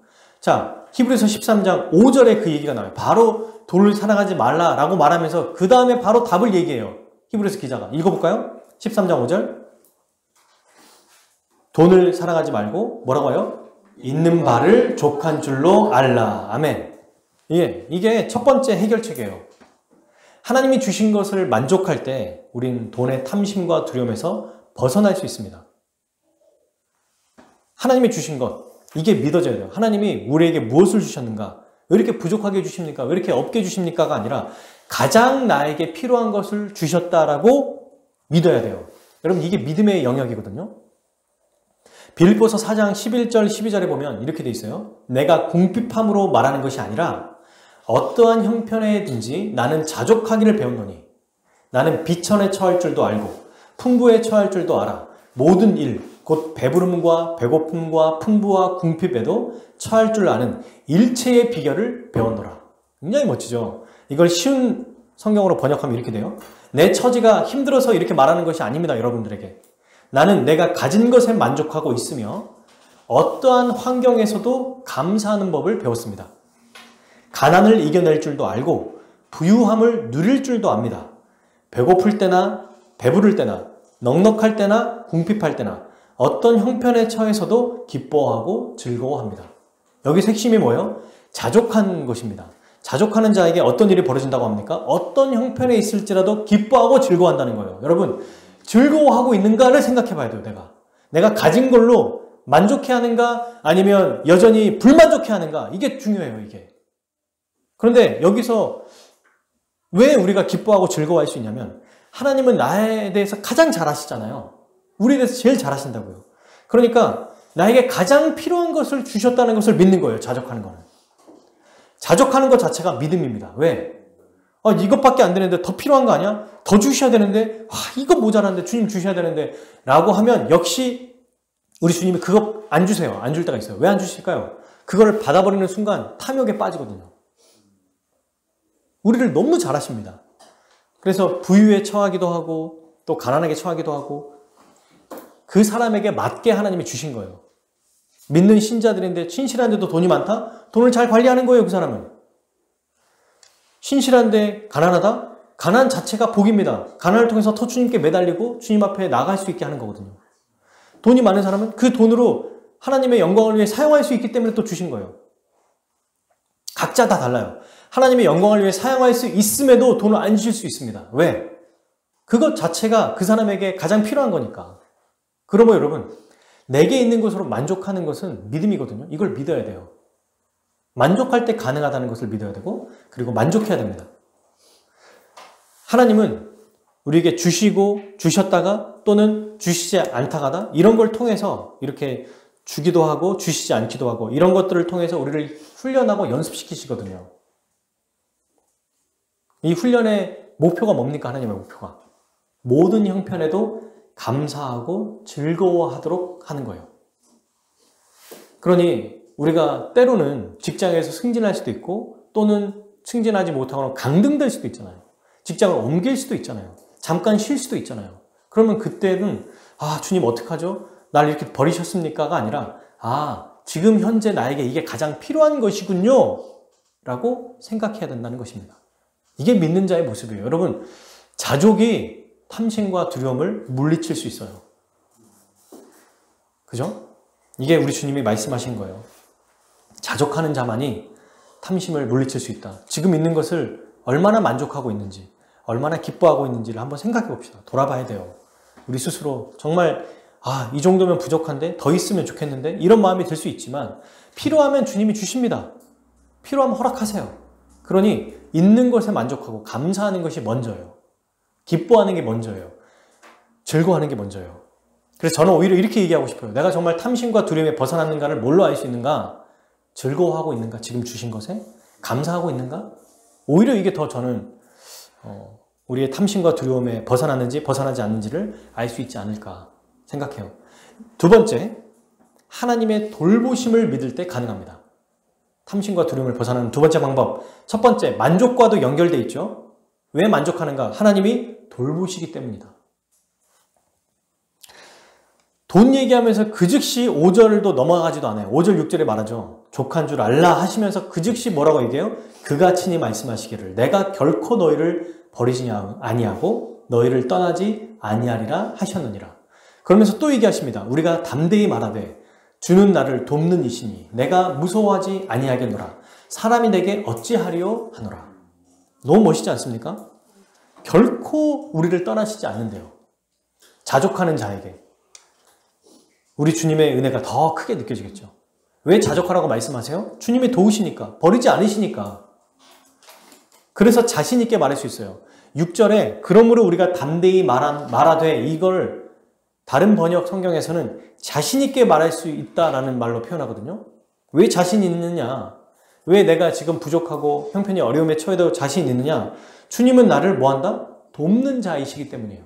[SPEAKER 1] 자, 히브리서 13장 5절에 그 얘기가 나와요. 바로 돈을 사랑하지 말라라고 말하면서 그 다음에 바로 답을 얘기해요. 히브리서 기자가. 읽어볼까요? 13장 5절. 돈을 사랑하지 말고 뭐라고 해요? 있는 바를 족한 줄로 알라. 아멘. 예, 이게 첫 번째 해결책이에요. 하나님이 주신 것을 만족할 때 우린 돈의 탐심과 두려움에서 벗어날 수 있습니다. 하나님이 주신 것, 이게 믿어져야 돼요. 하나님이 우리에게 무엇을 주셨는가? 왜 이렇게 부족하게 주십니까? 왜 이렇게 없게 주십니까가 아니라 가장 나에게 필요한 것을 주셨다라고 믿어야 돼요. 여러분, 이게 믿음의 영역이거든요. 빌립보서 4장 11절 12절에 보면 이렇게 돼 있어요. 내가 궁핍함으로 말하는 것이 아니라 어떠한 형편에든지 나는 자족하기를 배웠노니 나는 비천에 처할 줄도 알고 풍부에 처할 줄도 알아. 모든 일, 곧 배부름과 배고픔과 풍부와 궁핍에도 처할 줄 아는 일체의 비결을 배웠노라. 굉장히 멋지죠. 이걸 쉬운 성경으로 번역하면 이렇게 돼요. 내 처지가 힘들어서 이렇게 말하는 것이 아닙니다, 여러분들에게. 나는 내가 가진 것에 만족하고 있으며 어떠한 환경에서도 감사하는 법을 배웠습니다. 가난을 이겨낼 줄도 알고 부유함을 누릴 줄도 압니다. 배고플 때나 배부를 때나 넉넉할 때나 궁핍할 때나 어떤 형편에 처해서도 기뻐하고 즐거워합니다. 여기서 핵심이 뭐예요? 자족한 것입니다. 자족하는 자에게 어떤 일이 벌어진다고 합니까? 어떤 형편에 있을지라도 기뻐하고 즐거워한다는 거예요. 여러분, 즐거워하고 있는가를 생각해 봐야 돼요. 내가 가진 걸로 만족해 하는가 아니면 여전히 불만족해 하는가, 이게 중요해요. 이게. 그런데 여기서 왜 우리가 기뻐하고 즐거워할 수 있냐면 하나님은 나에 대해서 가장 잘 아시잖아요. 우리에 대해서 제일 잘 아신다고요. 그러니까 나에게 가장 필요한 것을 주셨다는 것을 믿는 거예요. 자족하는 거는. 자족하는 것 자체가 믿음입니다. 왜? 이것밖에 안 되는데 더 필요한 거 아니야? 더 주셔야 되는데 이거 모자란데 주님 주셔야 되는데 라고 하면 역시 우리 주님이 그거 안 주세요. 안 줄 때가 있어요. 왜 안 주실까요? 그걸 받아버리는 순간 탐욕에 빠지거든요. 우리를 너무 잘 아십니다. 그래서 부유에 처하기도 하고 또 가난하게 처하기도 하고 그 사람에게 맞게 하나님이 주신 거예요. 믿는 신자들인데 신실한데도 돈이 많다? 돈을 잘 관리하는 거예요, 그 사람은. 신실한데 가난하다? 가난 자체가 복입니다. 가난을 통해서 더 주님께 매달리고 주님 앞에 나갈 수 있게 하는 거거든요. 돈이 많은 사람은 그 돈으로 하나님의 영광을 위해 사용할 수 있기 때문에 또 주신 거예요. 각자 다 달라요. 하나님의 영광을 위해 사용할 수 있음에도 돈을 안 주실 수 있습니다. 왜? 그것 자체가 그 사람에게 가장 필요한 거니까. 그러면 여러분, 내게 있는 것으로 만족하는 것은 믿음이거든요. 이걸 믿어야 돼요. 만족할 때 가능하다는 것을 믿어야 되고, 그리고 만족해야 됩니다. 하나님은 우리에게 주시고 주셨다가 또는 주시지 않다가다 이런 걸 통해서 이렇게 주기도 하고 주시지 않기도 하고 이런 것들을 통해서 우리를 훈련하고 연습시키시거든요. 이 훈련의 목표가 뭡니까? 하나님의 목표가. 모든 형편에도 감사하고 즐거워하도록 하는 거예요. 그러니 우리가 때로는 직장에서 승진할 수도 있고 또는 승진하지 못하거나 강등될 수도 있잖아요. 직장을 옮길 수도 있잖아요. 잠깐 쉴 수도 있잖아요. 그러면 그때는 주님 어떡하죠? 날 이렇게 버리셨습니까가 아니라 지금 현재 나에게 이게 가장 필요한 것이군요 라고 생각해야 된다는 것입니다. 이게 믿는 자의 모습이에요. 여러분, 자족이 탐심과 두려움을 물리칠 수 있어요. 그죠? 이게 우리 주님이 말씀하신 거예요. 자족하는 자만이 탐심을 물리칠 수 있다. 지금 있는 것을 얼마나 만족하고 있는지, 얼마나 기뻐하고 있는지를 한번 생각해 봅시다. 돌아봐야 돼요. 우리 스스로 정말 이 정도면 부족한데 더 있으면 좋겠는데 이런 마음이 들 수 있지만 필요하면 주님이 주십니다. 필요하면 허락하세요. 그러니 있는 것에 만족하고 감사하는 것이 먼저예요. 기뻐하는 게 먼저예요. 즐거워하는 게 먼저예요. 그래서 저는 오히려 이렇게 얘기하고 싶어요. 내가 정말 탐심과 두려움에 벗어났는가를 뭘로 알 수 있는가? 즐거워하고 있는가? 지금 주신 것에? 감사하고 있는가? 오히려 이게 더 저는 우리의 탐심과 두려움에 벗어났는지 벗어나지 않는지를 알 수 있지 않을까 생각해요. 두 번째, 하나님의 돌보심을 믿을 때 가능합니다. 탐심과 두려움을 벗어나는 두 번째 방법. 첫 번째, 만족과도 연결되어 있죠. 왜 만족하는가? 하나님이 돌보시기 때문이다. 돈 얘기하면서 그 즉시 5절도 넘어가지도 않아요. 5절, 6절에 말하죠. 족한 줄 알라 하시면서 그 즉시 뭐라고 얘기해요? 그가 친히 말씀하시기를 내가 결코 너희를 버리지 아니하고 너희를 떠나지 아니하리라 하셨느니라. 그러면서 또 얘기하십니다. 우리가 담대히 말하되 주는 나를 돕는 이시니 내가 무서워하지 아니하겠노라. 사람이 내게 어찌하리요 하노라. 너무 멋있지 않습니까? 결코 우리를 떠나시지 않는데요. 자족하는 자에게 우리 주님의 은혜가 더 크게 느껴지겠죠. 왜 자족하라고 말씀하세요? 주님이 도우시니까, 버리지 않으시니까. 그래서 자신 있게 말할 수 있어요. 6절에 그러므로 우리가 담대히 말하되, 이걸 다른 번역 성경에서는 자신 있게 말할 수 있다라는 말로 표현하거든요. 왜 자신 있느냐? 왜 내가 지금 부족하고 형편이 어려움에 처해도 자신 있느냐? 주님은 나를 뭐한다? 돕는 자이시기 때문이에요.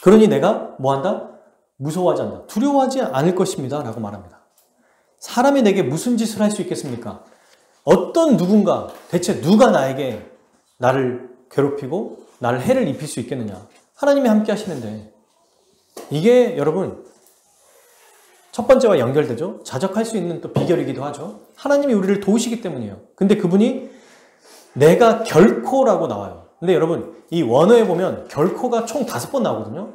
[SPEAKER 1] 그러니 내가 뭐한다? 무서워하지 않는다. 두려워하지 않을 것입니다 라고 말합니다. 사람이 내게 무슨 짓을 할 수 있겠습니까? 어떤 누군가, 대체 누가 나를 괴롭히고 나를 해를 입힐 수 있겠느냐? 하나님이 함께 하시는데, 이게 여러분 첫 번째와 연결되죠. 자적할 수 있는 또 비결이기도 하죠. 하나님이 우리를 도우시기 때문이에요. 근데 그분이 내가 결코라고 나와요. 근데 여러분 이 원어에 보면 결코가 총 5번 나오거든요.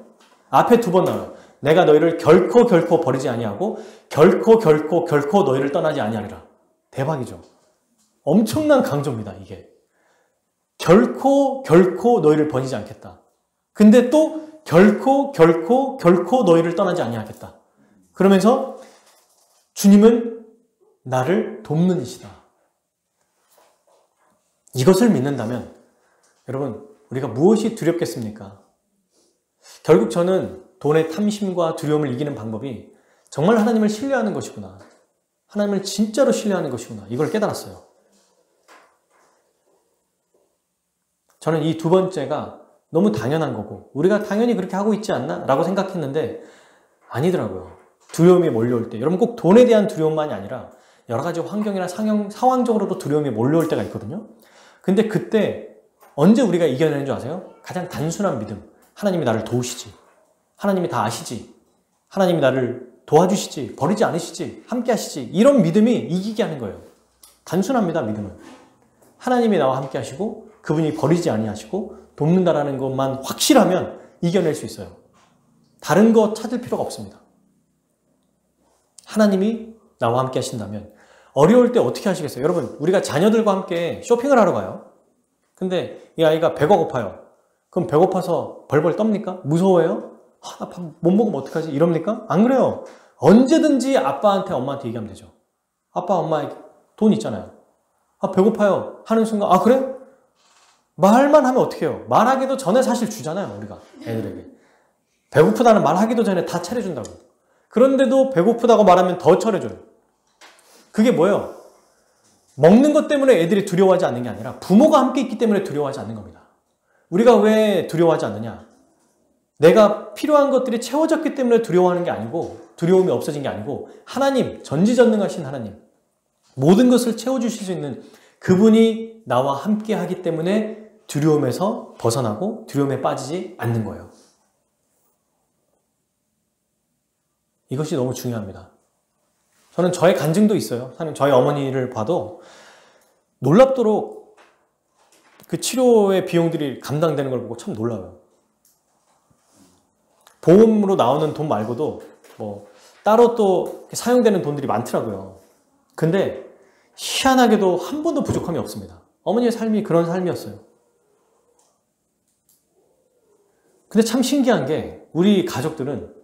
[SPEAKER 1] 앞에 2번 나와요. 내가 너희를 결코 버리지 아니하고 결코 너희를 떠나지 아니하리라. 대박이죠. 엄청난 강조입니다. 이게 결코 너희를 버리지 않겠다. 근데 또 결코 너희를 떠나지 아니하겠다. 그러면서 주님은 나를 돕는 이시다. 이것을 믿는다면 여러분 우리가 무엇이 두렵겠습니까? 결국 저는 돈의 탐심과 두려움을 이기는 방법이 정말 하나님을 신뢰하는 것이구나. 하나님을 진짜로 신뢰하는 것이구나. 이걸 깨달았어요. 저는 이 두 번째가 너무 당연한 거고 우리가 당연히 그렇게 하고 있지 않나? 라고 생각했는데 아니더라고요. 두려움이 몰려올 때 여러분 꼭 돈에 대한 두려움만이 아니라 여러 가지 환경이나 상황적으로도 두려움이 몰려올 때가 있거든요. 근데 그때 언제 우리가 이겨내는 줄 아세요? 가장 단순한 믿음. 하나님이 나를 도우시지. 하나님이 다 아시지. 하나님이 나를 도와주시지. 버리지 않으시지. 함께 하시지. 이런 믿음이 이기게 하는 거예요. 단순합니다, 믿음은. 하나님이 나와 함께 하시고 그분이 버리지 아니하시고 돕는다라는 것만 확실하면 이겨낼 수 있어요. 다른 거 찾을 필요가 없습니다. 하나님이 나와 함께 하신다면 어려울 때 어떻게 하시겠어요? 여러분, 우리가 자녀들과 함께 쇼핑을 하러 가요. 근데 이 아이가 배가 고파요. 그럼 배고파서 벌벌 떱니까? 무서워해요? 나 밥 못 먹으면 어떡하지? 이럽니까? 안 그래요. 언제든지 아빠한테 엄마한테 얘기하면 되죠. 아빠 엄마 돈 있잖아요. 배고파요 하는 순간 그래? 말만 하면 어떻게 해요? 말하기도 전에 사실 주잖아요. 우리가 애들에게. 배고프다는 말하기도 전에 다 차려준다고. 그런데도 배고프다고 말하면 더 차려줘요. 그게 뭐예요? 먹는 것 때문에 애들이 두려워하지 않는 게 아니라 부모가 함께 있기 때문에 두려워하지 않는 겁니다. 우리가 왜 두려워하지 않느냐? 내가 필요한 것들이 채워졌기 때문에 두려워하는 게 아니고, 두려움이 없어진 게 아니고, 하나님, 전지전능하신 하나님, 모든 것을 채워주실 수 있는 그분이 나와 함께 하기 때문에 두려움에서 벗어나고 두려움에 빠지지 않는 거예요. 이것이 너무 중요합니다. 저는 저의 간증도 있어요. 저희 어머니를 봐도 놀랍도록 그 치료의 비용들이 감당되는 걸 보고 참 놀라워요. 보험으로 나오는 돈 말고도 따로 또 사용되는 돈들이 많더라고요. 근데 희한하게도 한 번도 부족함이 없습니다. 어머니의 삶이 그런 삶이었어요. 근데 참 신기한 게 우리 가족들은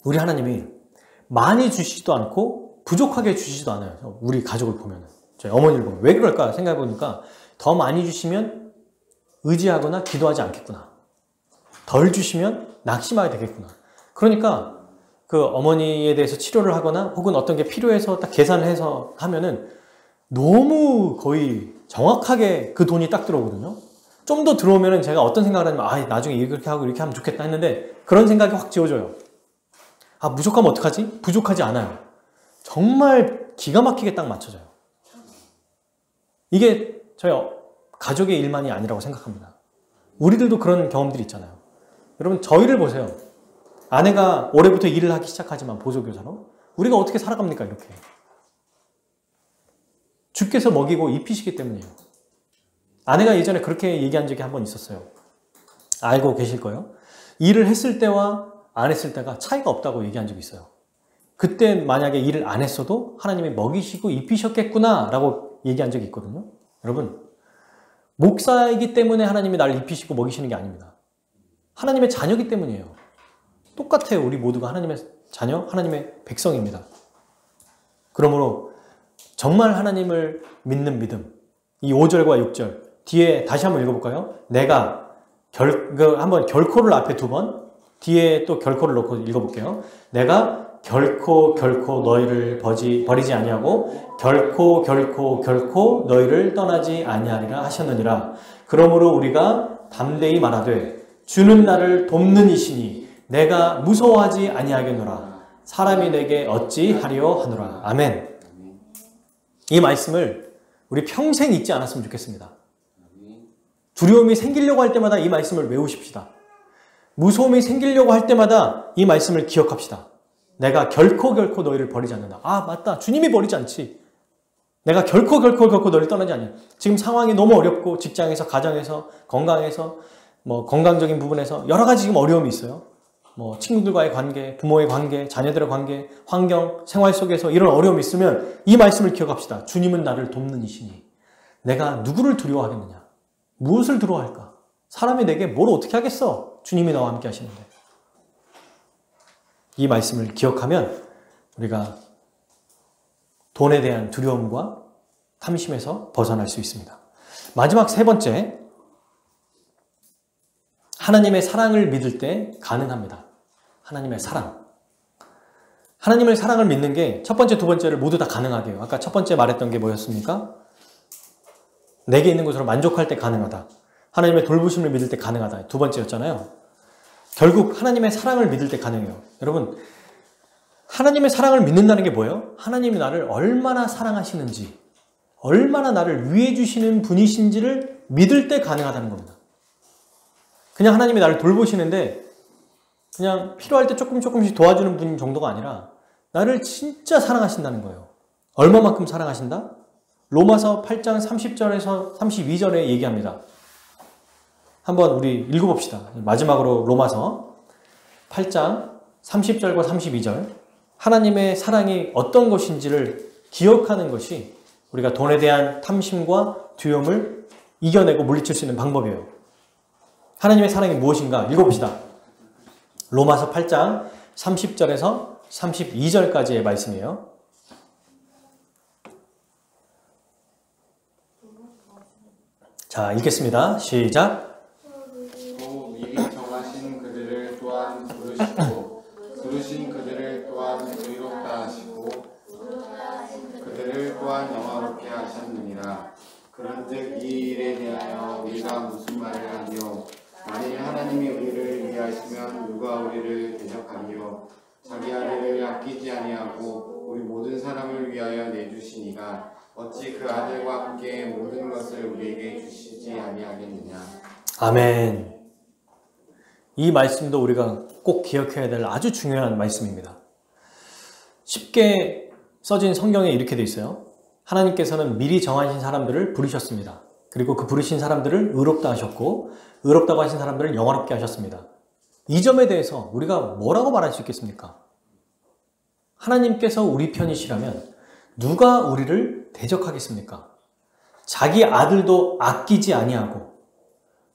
[SPEAKER 1] 우리 하나님이 많이 주시지도 않고 부족하게 주시지도 않아요. 우리 가족을 보면, 저희 어머니를 보면. 왜 그럴까 생각해 보니까 더 많이 주시면 의지하거나 기도하지 않겠구나. 덜 주시면 낙심하게 되겠구나. 그러니까 그 어머니에 대해서 치료를 하거나 혹은 어떤 게 필요해서 딱 계산을 해서 하면은 너무 거의 정확하게 그 돈이 딱 들어오거든요. 좀 더 들어오면은 제가 어떤 생각을 하냐면 나중에 이렇게 하고 이렇게 하면 좋겠다 했는데 그런 생각이 확 지워져요. 부족하면 어떡하지? 부족하지 않아요. 정말 기가 막히게 딱 맞춰져요. 이게 저희 가족의 일만이 아니라고 생각합니다. 우리들도 그런 경험들이 있잖아요. 여러분, 저희를 보세요. 아내가 올해부터 일을 하기 시작하지만 보조교사로 우리가 어떻게 살아갑니까? 이렇게. 주께서 먹이고 입히시기 때문이에요. 아내가 예전에 그렇게 얘기한 적이 한 번 있었어요. 알고 계실 거예요. 일을 했을 때와 안 했을 때가 차이가 없다고 얘기한 적이 있어요. 그때 만약에 일을 안 했어도 하나님이 먹이시고 입히셨겠구나 라고 얘기한 적이 있거든요. 여러분, 목사이기 때문에 하나님이 나를 입히시고 먹이시는 게 아닙니다. 하나님의 자녀이기 때문이에요. 똑같아요. 우리 모두가 하나님의 자녀, 하나님의 백성입니다. 그러므로 정말 하나님을 믿는 믿음, 이 5절과 6절 뒤에 다시 한번 읽어볼까요? 내가 한번 결코를 앞에 2번, 뒤에 또 결코를 넣고 읽어볼게요. 내가 결코 너희를 버리지 아니하고 결코 너희를 떠나지 아니하리라 하셨느니라. 그러므로 우리가 담대히 말하되 주는 나를 돕는 이시니 내가 무서워하지 아니하겠노라. 사람이 내게 어찌하리요 하노라. 아멘. 이 말씀을 우리 평생 잊지 않았으면 좋겠습니다. 두려움이 생기려고 할 때마다 이 말씀을 외우십시다. 무서움이 생기려고 할 때마다 이 말씀을 기억합시다. 내가 결코 너희를 버리지 않는다. 맞다. 주님이 버리지 않지. 내가 결코 너희를 떠나지 않냐. 지금 상황이 너무 어렵고 직장에서, 가정에서, 건강에서, 건강적인 부분에서 여러 가지 지금 어려움이 있어요. 친구들과의 관계, 부모의 관계, 자녀들의 관계, 환경, 생활 속에서 이런 어려움이 있으면 이 말씀을 기억합시다. 주님은 나를 돕는 이시니 내가 누구를 두려워하겠느냐? 무엇을 두려워할까? 사람이 내게 뭘 어떻게 하겠어? 주님이 나와 함께 하시는데. 이 말씀을 기억하면 우리가 돈에 대한 두려움과 탐심에서 벗어날 수 있습니다. 마지막 3번째, 하나님의 사랑을 믿을 때 가능합니다. 하나님의 사랑. 하나님의 사랑을 믿는 게 첫 번째, 두 번째를 모두 다 가능하게 해요. 아까 첫 번째 말했던 게 뭐였습니까? 내게 있는 것으로 만족할 때 가능하다. 하나님의 돌보심을 믿을 때 가능하다. 두 번째였잖아요. 결국 하나님의 사랑을 믿을 때 가능해요. 여러분, 하나님의 사랑을 믿는다는 게 뭐예요? 하나님이 나를 얼마나 사랑하시는지, 얼마나 나를 위해 주시는 분이신지를 믿을 때 가능하다는 겁니다. 그냥 하나님이 나를 돌보시는데 그냥 필요할 때 조금씩 도와주는 분 정도가 아니라 나를 진짜 사랑하신다는 거예요. 얼마만큼 사랑하신다? 로마서 8장 30절에서 32절에 얘기합니다. 한번 우리 읽어봅시다. 마지막으로 로마서 8장 30절과 32절. 하나님의 사랑이 어떤 것인지를 기억하는 것이 우리가 돈에 대한 탐심과 두려움을 이겨내고 물리칠 수 있는 방법이에요. 하나님의 사랑이 무엇인가 읽어봅시다. 로마서 8장 30절에서 32절까지의 말씀이에요. 자, 읽겠습니다. 시작.
[SPEAKER 2] 또 미리 정하신 그들을 또한 부르시고 부르신 그들을 또한 의롭다 하시고 그들을 또한 영화롭게 하셨느니라. 그런즉 이 일에 대하여 우리가 무슨 말을 하리요? 만일 하나님이 우리를 위하시면 누가 우리를 대적하리요? 자기 아들을 아끼지 아니하고 우리 모든 사람을 위하여 내주시니가 어찌 그 아들과 함께 모든 것을 우리에게 주시지 아니하겠느냐.
[SPEAKER 1] 아멘. 이 말씀도 우리가 꼭 기억해야 될 아주 중요한 말씀입니다. 쉽게 써진 성경에 이렇게 돼 있어요. 하나님께서는 미리 정하신 사람들을 부르셨습니다. 그리고 그 부르신 사람들을 의롭다 하셨고 의롭다고 하신 사람들을 영화롭게 하셨습니다. 이 점에 대해서 우리가 뭐라고 말할 수 있겠습니까? 하나님께서 우리 편이시라면 누가 우리를 대적하겠습니까? 자기 아들도 아끼지 아니하고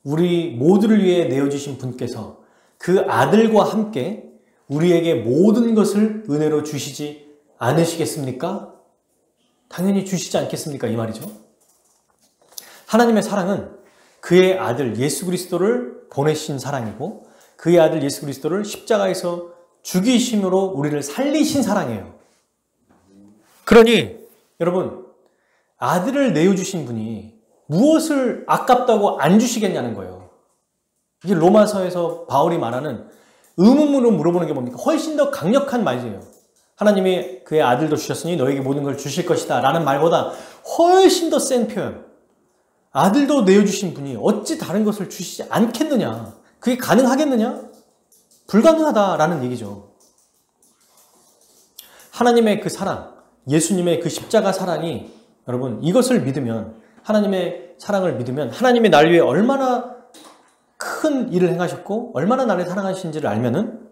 [SPEAKER 1] 우리 모두를 위해 내어주신 분께서 그 아들과 함께 우리에게 모든 것을 은혜로 주시지 않으시겠습니까? 당연히 주시지 않겠습니까? 이 말이죠. 하나님의 사랑은 그의 아들 예수 그리스도를 보내신 사랑이고 그의 아들 예수 그리스도를 십자가에서 죽이심으로 우리를 살리신 사랑이에요. 그러니 여러분, 아들을 내어주신 분이 무엇을 아깝다고 안 주시겠냐는 거예요. 이게 로마서에서 바울이 말하는 의문문으로 물어보는 게 뭡니까? 훨씬 더 강력한 말이에요. 하나님이 그의 아들도 주셨으니 너에게 모든 걸 주실 것이다 라는 말보다 훨씬 더 센 표현. 아들도 내어주신 분이 어찌 다른 것을 주시지 않겠느냐? 그게 가능하겠느냐? 불가능하다라는 얘기죠. 하나님의 그 사랑, 예수님의 그 십자가 사랑이 여러분 이것을 믿으면 하나님의 사랑을 믿으면 하나님이 날 위해 얼마나 큰 일을 행하셨고 얼마나 나를 사랑하신지를 알면은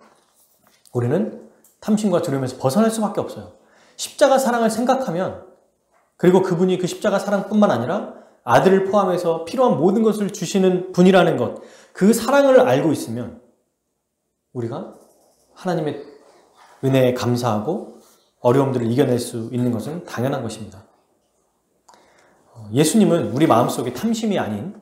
[SPEAKER 1] 우리는 탐심과 두려움에서 벗어날 수밖에 없어요. 십자가 사랑을 생각하면 그리고 그분이 그 십자가 사랑뿐만 아니라 아들을 포함해서 필요한 모든 것을 주시는 분이라는 것, 그 사랑을 알고 있으면 우리가 하나님의 은혜에 감사하고 어려움들을 이겨낼 수 있는 것은 당연한 것입니다. 예수님은 우리 마음속에 탐심이 아닌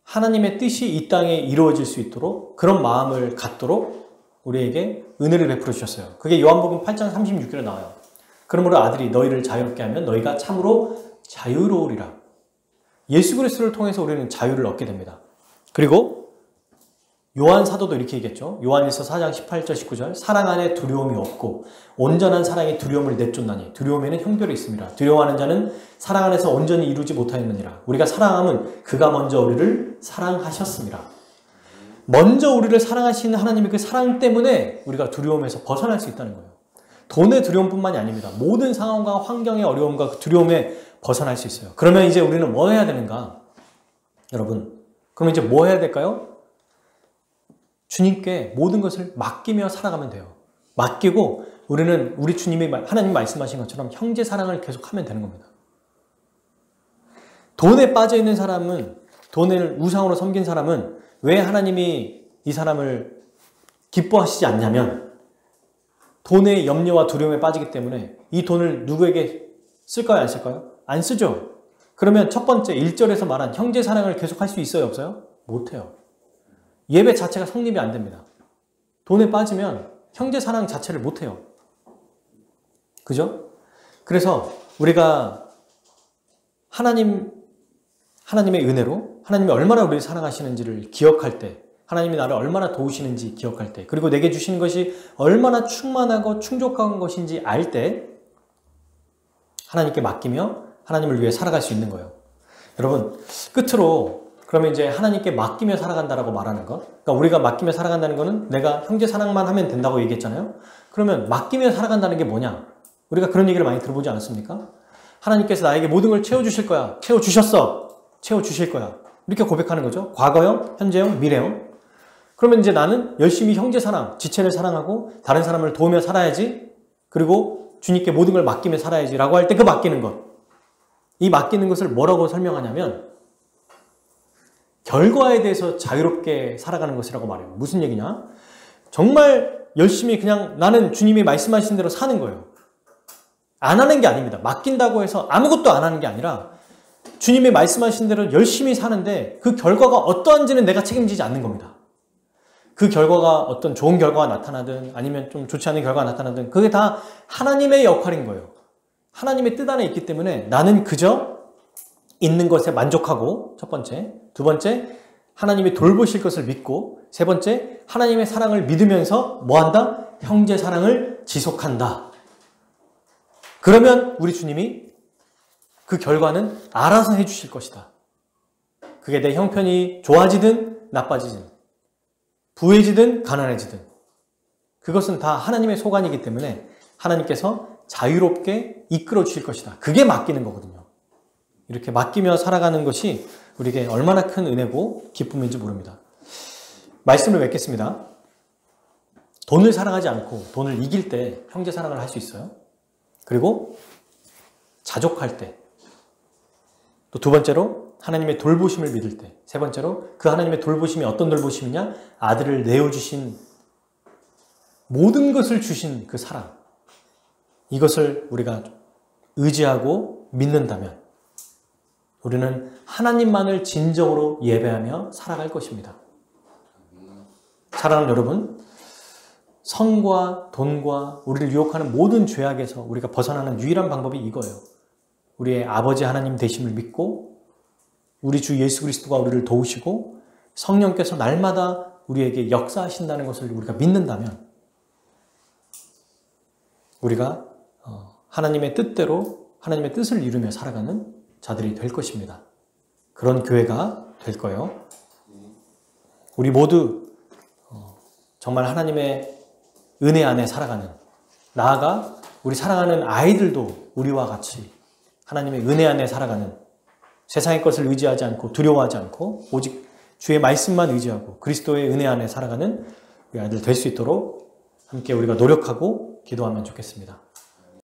[SPEAKER 1] 하나님의 뜻이 이 땅에 이루어질 수 있도록 그런 마음을 갖도록 우리에게 은혜를 베풀어 주셨어요. 그게 요한복음 8장 36절에 나와요. 그러므로 아들이 너희를 자유롭게 하면 너희가 참으로 자유로우리라. 예수 그리스도를 통해서 우리는 자유를 얻게 됩니다. 그리고 요한 사도도 이렇게 얘기했죠. 요한일서 4장 18절 19절 사랑 안에 두려움이 없고 온전한 사랑이 두려움을 내쫓나니 두려움에는 형별이 있습니다. 두려워하는 자는 사랑 안에서 온전히 이루지 못하였느니라. 우리가 사랑함은 그가 먼저 우리를 사랑하셨습니다. 먼저 우리를 사랑하시는 하나님의 그 사랑 때문에 우리가 두려움에서 벗어날 수 있다는 거예요. 돈의 두려움뿐만이 아닙니다. 모든 상황과 환경의 어려움과 그 두려움에 벗어날 수 있어요. 그러면 이제 우리는 뭐 해야 되는가? 여러분, 그럼 이제 뭐 해야 될까요? 주님께 모든 것을 맡기며 살아가면 돼요. 맡기고 우리는 우리 주님이 하나님 말씀하신 것처럼 형제 사랑을 계속하면 되는 겁니다. 돈에 빠져 있는 사람은, 돈을 우상으로 섬긴 사람은 왜 하나님이 이 사람을 기뻐하시지 않냐면 돈의 염려와 두려움에 빠지기 때문에 이 돈을 누구에게 쓸까요? 안 쓸까요? 안 쓰죠. 그러면 첫 번째 1절에서 말한 형제 사랑을 계속할 수 있어요? 없어요? 못해요. 예배 자체가 성립이 안 됩니다. 돈에 빠지면 형제 사랑 자체를 못해요. 그죠? 그래서 우리가 하나님의 은혜로 하나님이 얼마나 우리를 사랑하시는지를 기억할 때 하나님이 나를 얼마나 도우시는지 기억할 때, 그리고 내게 주신 것이 얼마나 충만하고 충족한 것인지 알 때 하나님께 맡기며 하나님을 위해 살아갈 수 있는 거예요. 여러분, 끝으로 그러면 이제 하나님께 맡기며 살아간다라고 말하는 것, 그러니까 우리가 맡기며 살아간다는 거는 내가 형제 사랑만 하면 된다고 얘기했잖아요. 그러면 맡기며 살아간다는 게 뭐냐? 우리가 그런 얘기를 많이 들어보지 않았습니까? 하나님께서 나에게 모든 걸 채워주실 거야. 채워주셨어. 채워주실 거야. 이렇게 고백하는 거죠. 과거형, 현재형, 미래형. 그러면 이제 나는 열심히 형제 사랑, 지체를 사랑하고 다른 사람을 도우며 살아야지. 그리고 주님께 모든 걸 맡기며 살아야지 라고 할 때 그 맡기는 것. 이 맡기는 것을 뭐라고 설명하냐면 결과에 대해서 자유롭게 살아가는 것이라고 말해요. 무슨 얘기냐? 정말 열심히 그냥 나는 주님이 말씀하신 대로 사는 거예요. 안 하는 게 아닙니다. 맡긴다고 해서 아무것도 안 하는 게 아니라 주님이 말씀하신 대로 열심히 사는데 그 결과가 어떠한지는 내가 책임지지 않는 겁니다. 그 결과가 어떤 좋은 결과가 나타나든 아니면 좀 좋지 않은 결과가 나타나든 그게 다 하나님의 역할인 거예요. 하나님의 뜻 안에 있기 때문에 나는 그저 있는 것에 만족하고, 첫 번째. 두 번째, 하나님이 돌보실 것을 믿고, 세 번째, 하나님의 사랑을 믿으면서 뭐 한다? 형제 사랑을 지속한다. 그러면 우리 주님이 그 결과는 알아서 해주실 것이다. 그게 내 형편이 좋아지든 나빠지든 부해지든 가난해지든 그것은 다 하나님의 소관이기 때문에 하나님께서 자유롭게 이끌어 주실 것이다. 그게 맡기는 거거든요. 이렇게 맡기며 살아가는 것이 우리에게 얼마나 큰 은혜고 기쁨인지 모릅니다. 말씀을 맺겠습니다. 돈을 사랑하지 않고 돈을 이길 때 형제 사랑을 할 수 있어요. 그리고 자족할 때, 또 두 번째로 하나님의 돌보심을 믿을 때, 세 번째로 그 하나님의 돌보심이 어떤 돌보심이냐? 아들을 내어주신, 모든 것을 주신 그 사랑, 이것을 우리가 의지하고 믿는다면 우리는 하나님만을 진정으로 예배하며 살아갈 것입니다. 사랑하는 여러분, 성과 돈과 우리를 유혹하는 모든 죄악에서 우리가 벗어나는 유일한 방법이 이거예요. 우리의 아버지 하나님 되심을 믿고 우리 주 예수 그리스도가 우리를 도우시고 성령께서 날마다 우리에게 역사하신다는 것을 우리가 믿는다면 우리가 하나님의 뜻대로 하나님의 뜻을 이루며 살아가는 자들이 될 것입니다. 그런 교회가 될 거예요. 우리 모두 정말 하나님의 은혜 안에 살아가는, 나아가 우리 사랑하는 아이들도 우리와 같이 하나님의 은혜 안에 살아가는, 세상의 것을 의지하지 않고 두려워하지 않고 오직 주의 말씀만 의지하고 그리스도의 은혜 안에 살아가는 우리 아이들 될 수 있도록 함께 우리가 노력하고 기도하면 좋겠습니다.